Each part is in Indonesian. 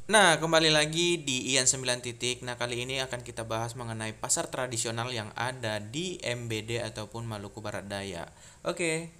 Nah, kembali lagi di Ian 9 titik. Nah, kali ini akan kita bahas mengenai pasar tradisional yang ada di MBD ataupun Maluku Barat Daya. Oke.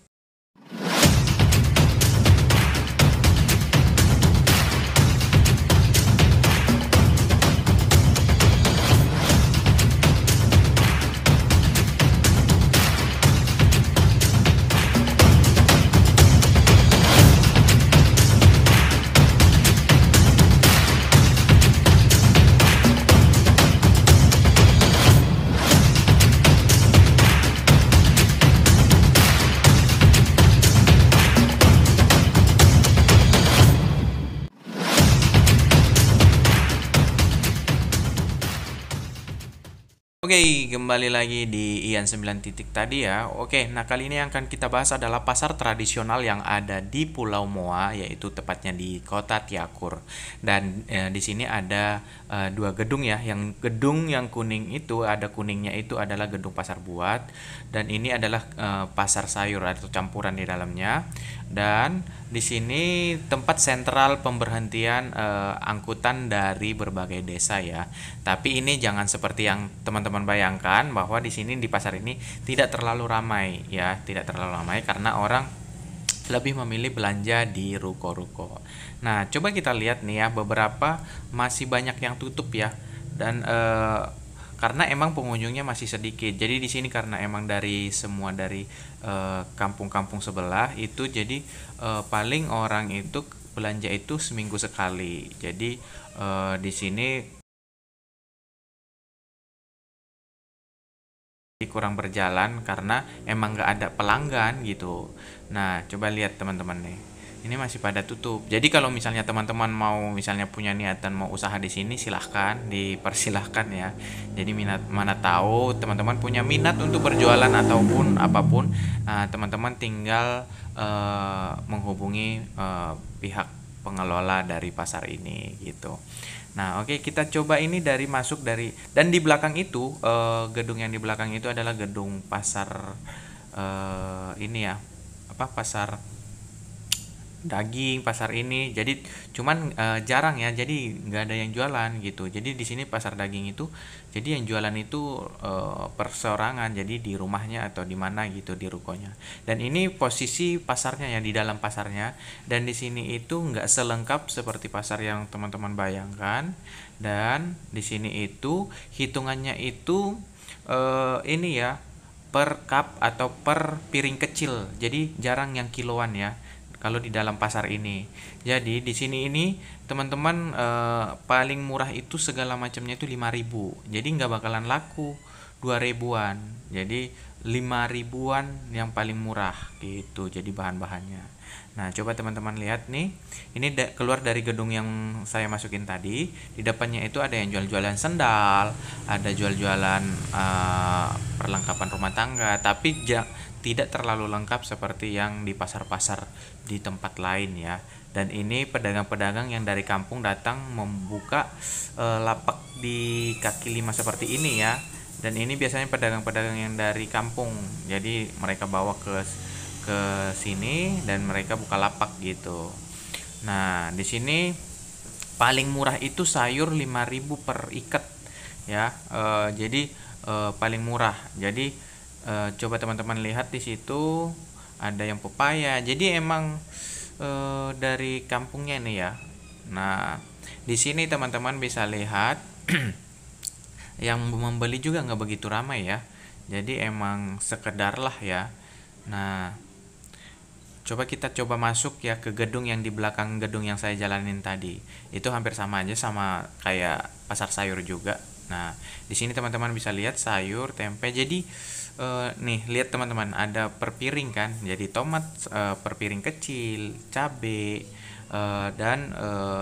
Oke, kembali lagi di Ian 9 titik tadi ya. Oke, nah kali ini yang akan kita bahas adalah pasar tradisional yang ada di Pulau Moa, yaitu tepatnya di Kota Tiakur. Dan di sini ada dua gedung ya. Yang gedung yang kuning itu, ada kuningnya itu adalah gedung pasar buat, dan ini adalah pasar sayur atau campuran di dalamnya. Dan di sini tempat sentral pemberhentian angkutan dari berbagai desa ya. Tapi ini jangan seperti yang teman-teman bayangkan, bahwa di sini di pasar ini tidak terlalu ramai ya, tidak terlalu ramai karena orang lebih memilih belanja di ruko-ruko. Nah, coba kita lihat nih ya, beberapa masih banyak yang tutup ya. Dan karena emang pengunjungnya masih sedikit. Jadi di sini karena emang dari kampung-kampung sebelah itu, jadi paling orang itu belanja itu seminggu sekali. Jadi di sini kurang berjalan karena emang nggak ada pelanggan gitu. Nah, coba lihat teman-teman nih. Ini masih pada tutup. Jadi kalau misalnya teman-teman mau misalnya punya niatan mau usaha di sini, silahkan, dipersilahkan ya. Jadi minat, mana tahu teman-teman punya minat untuk berjualan ataupun apapun, teman-teman tinggal menghubungi pihak pengelola dari pasar ini gitu. Nah, oke, kita coba ini dari masuk dari, dan di belakang itu, gedung yang di belakang itu adalah gedung pasar, ini ya, apa, pasar daging, pasar ini. Jadi cuman jarang ya, jadi nggak ada yang jualan gitu. Jadi di sini pasar daging itu, jadi yang jualan itu perseorangan, jadi di rumahnya atau di mana gitu, di rukonya. Dan ini posisi pasarnya ya, di dalam pasarnya. Dan di sini itu nggak selengkap seperti pasar yang teman-teman bayangkan. Dan di sini itu hitungannya itu ini ya, per cup atau per piring kecil. Jadi jarang yang kiloan ya kalau di dalam pasar ini. Jadi di sini ini teman-teman, paling murah itu segala macamnya itu 5.000. Jadi nggak bakalan laku 2.000-an. Jadi 5.000-an yang paling murah gitu. Jadi bahan-bahannya. Nah, coba teman-teman lihat nih. Ini keluar dari gedung yang saya masukin tadi. Di depannya itu ada yang jual-jualan sendal, ada jual-jualan perlengkapan rumah tangga, tapi tidak terlalu lengkap seperti yang di pasar-pasar di tempat lain ya. Dan ini pedagang-pedagang yang dari kampung datang membuka lapak di kaki lima seperti ini ya. Dan ini biasanya pedagang-pedagang yang dari kampung. Jadi mereka bawa ke sini dan mereka buka lapak gitu. Nah, di sini paling murah itu sayur 5.000 per ikat ya. Jadi paling murah. Jadi coba teman-teman lihat di situ ada yang pepaya. Jadi emang dari kampungnya nih ya. Nah, di sini teman-teman bisa lihat yang membeli juga nggak begitu ramai ya. Jadi emang sekedar lah ya. Nah, coba masuk ya ke gedung yang di belakang gedung yang saya jalanin tadi. Itu hampir sama aja, sama kayak pasar sayur juga. Nah, di sini teman-teman bisa lihat sayur, tempe. Jadi nih, lihat teman-teman, ada per piring kan. Jadi tomat per piring kecil, cabe, dan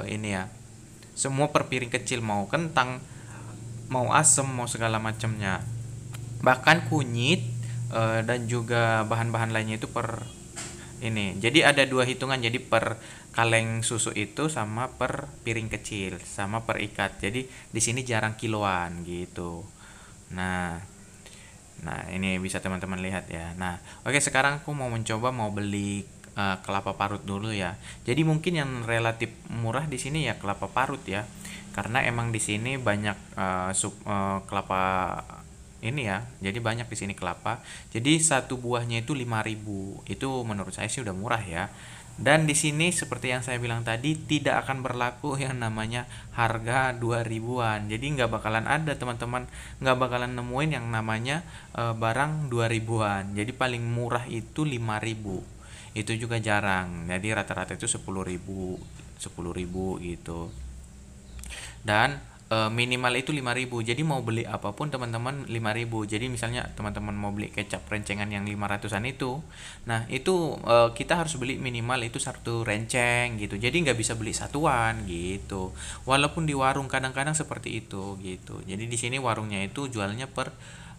ini ya. Semua per piring kecil, mau kentang, mau asem, mau segala macamnya. Bahkan kunyit dan juga bahan-bahan lainnya itu per ini. Jadi ada dua hitungan, jadi per kaleng susu itu sama per piring kecil sama per ikat. Jadi di sini jarang kiloan gitu. Nah, nah ini bisa teman-teman lihat ya. Nah, oke, sekarang aku mau mencoba mau beli kelapa parut dulu ya. Jadi mungkin yang relatif murah di sini ya kelapa parut ya, karena emang di sini banyak kelapa ini ya. Jadi banyak di sini kelapa. Jadi satu buahnya itu 5.000. Itu menurut saya sih udah murah ya. Dan di sini seperti yang saya bilang tadi tidak akan berlaku yang namanya harga 2 ribuan. Jadi nggak bakalan ada teman-teman, nggak bakalan nemuin yang namanya barang 2 ribuan. Jadi paling murah itu 5.000. Itu juga jarang. Jadi rata-rata itu 10.000, 10.000 gitu. Dan minimal itu 5.000. Jadi mau beli apapun teman-teman 5.000. Jadi misalnya teman-teman mau beli kecap rencengan yang 500-an itu, nah itu kita harus beli minimal itu satu renceng gitu. Jadi nggak bisa beli satuan gitu. Walaupun di warung kadang-kadang seperti itu gitu. Jadi di sini warungnya itu jualnya per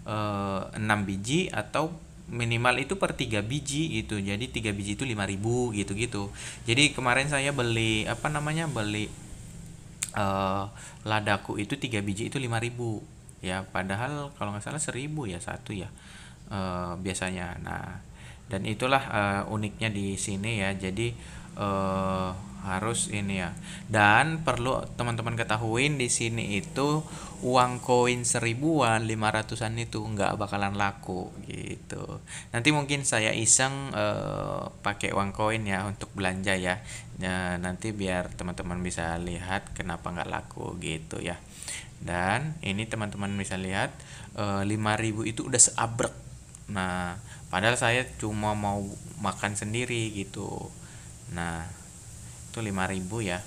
6 biji atau minimal itu per 3 biji gitu. Jadi 3 biji itu 5.000 gitu-gitu. Jadi kemarin saya beli apa namanya? Beli eh, ladaku itu 3 biji itu 5.000 ya, padahal kalau nggak salah 1.000 ya satu ya, biasanya. Nah, dan itulah uniknya di sini ya. Jadi harus ini ya. Dan perlu teman-teman ketahuin di sini itu uang koin 1.000-an, 500-an itu nggak bakalan laku gitu. Nanti mungkin saya iseng pakai uang koin ya untuk belanja ya. Ya, nanti biar teman-teman bisa lihat kenapa nggak laku gitu ya. Dan ini teman-teman bisa lihat 5.000 itu udah seabrek. Nah, padahal saya cuma mau makan sendiri gitu. Nah, itu 5.000 ya.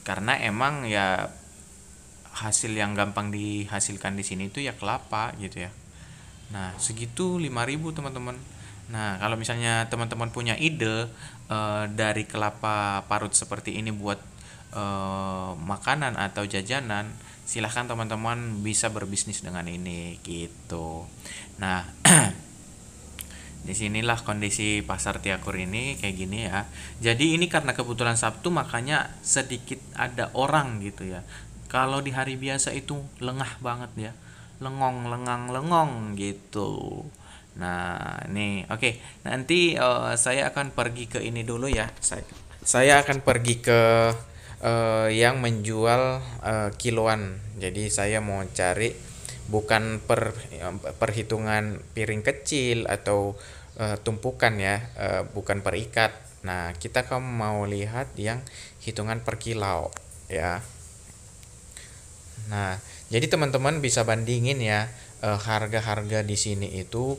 Karena emang ya hasil yang gampang dihasilkan di sini itu ya kelapa gitu ya. Nah, segitu 5.000 teman-teman. Nah, kalau misalnya teman-teman punya ide dari kelapa parut seperti ini buat makanan atau jajanan, silahkan teman-teman bisa berbisnis dengan ini gitu. Nah, disinilah kondisi pasar Tiakur ini kayak gini ya. Jadi ini karena kebetulan Sabtu makanya sedikit ada orang gitu ya. Kalau di hari biasa itu lengah banget ya, lengong lengang lengong gitu. Nah ini oke. Nanti saya akan pergi ke ini dulu ya. Saya akan pergi ke yang menjual kiloan. Jadi saya mau cari bukan perhitungan piring kecil atau tumpukan ya, bukan per ikat. Nah, kita kan mau lihat yang hitungan per kilo ya. Nah, jadi teman-teman bisa bandingin ya harga-harga di sini itu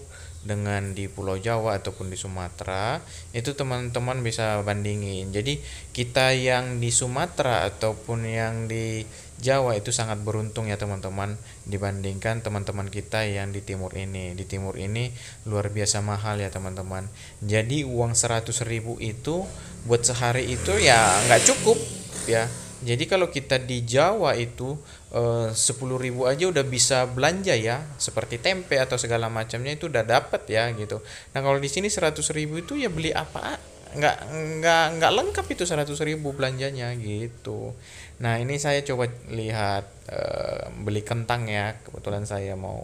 dengan di Pulau Jawa ataupun di Sumatera, itu teman-teman bisa bandingin. Jadi kita yang di Sumatera ataupun yang di Jawa itu sangat beruntung ya teman-teman, dibandingkan teman-teman kita yang di timur ini. Di timur ini luar biasa mahal ya teman-teman. Jadi uang 100.000 itu buat sehari itu ya nggak cukup ya. Jadi kalau kita di Jawa itu 10.000 aja udah bisa belanja ya, seperti tempe atau segala macamnya itu udah dapat ya gitu. Nah kalau di sini 100.000 itu ya beli apa? nggak nggak lengkap itu 100.000 belanjanya gitu. Nah ini saya coba lihat beli kentang ya, kebetulan saya mau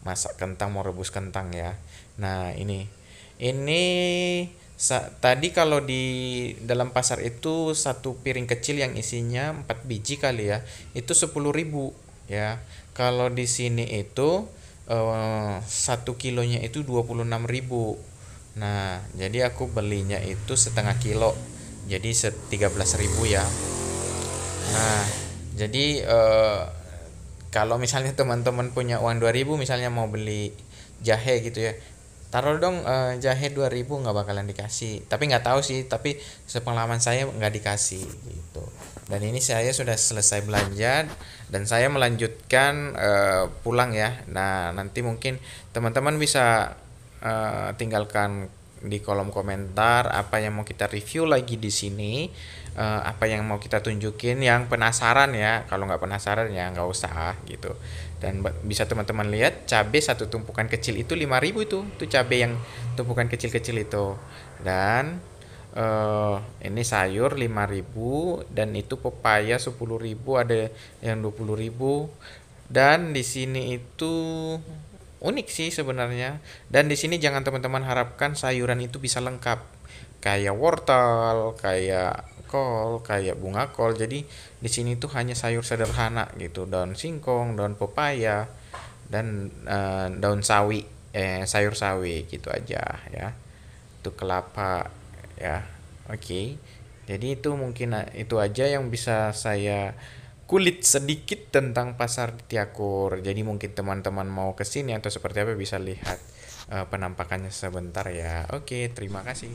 masak kentang, mau rebus kentang ya. Nah ini tadi kalau di dalam pasar itu satu piring kecil yang isinya 4 biji kali ya, itu 10.000 ya. Kalau di sini itu 1 kilonya itu 26.000. Nah, jadi aku belinya itu setengah kilo. Jadi 13.000 ya. Nah, jadi kalau misalnya teman-teman punya uang 2.000 misalnya mau beli jahe gitu ya, taruh dong jahe 2.000 nggak bakalan dikasih. Tapi nggak tahu sih, tapi sepengalaman saya nggak dikasih gitu. Dan ini saya sudah selesai belanja dan saya melanjutkan pulang ya. Nah, nanti mungkin teman-teman bisa tinggalkan di kolom komentar apa yang mau kita review lagi di sini, apa yang mau kita tunjukin, yang penasaran ya. Kalau nggak penasaran ya nggak usah gitu. Dan bisa teman-teman lihat cabai satu tumpukan kecil itu 5.000 itu cabai yang tumpukan kecil-kecil itu. Dan ini sayur 5.000 dan itu pepaya 10.000, ada yang 20.000. Dan di sini itu unik sih sebenarnya. Dan di sini jangan teman-teman harapkan sayuran itu bisa lengkap. Kayak wortel, kayak kol, kayak bunga kol. Jadi di sini tuh hanya sayur sederhana gitu, daun singkong, daun pepaya, dan daun sawi, sayur sawi gitu aja ya. Itu kelapa ya. Oke. Jadi itu mungkin itu aja yang bisa saya kulit sedikit tentang pasar Tiakur. Jadi mungkin teman-teman mau ke sini atau seperti apa bisa lihat penampakannya sebentar ya. Oke, terima kasih.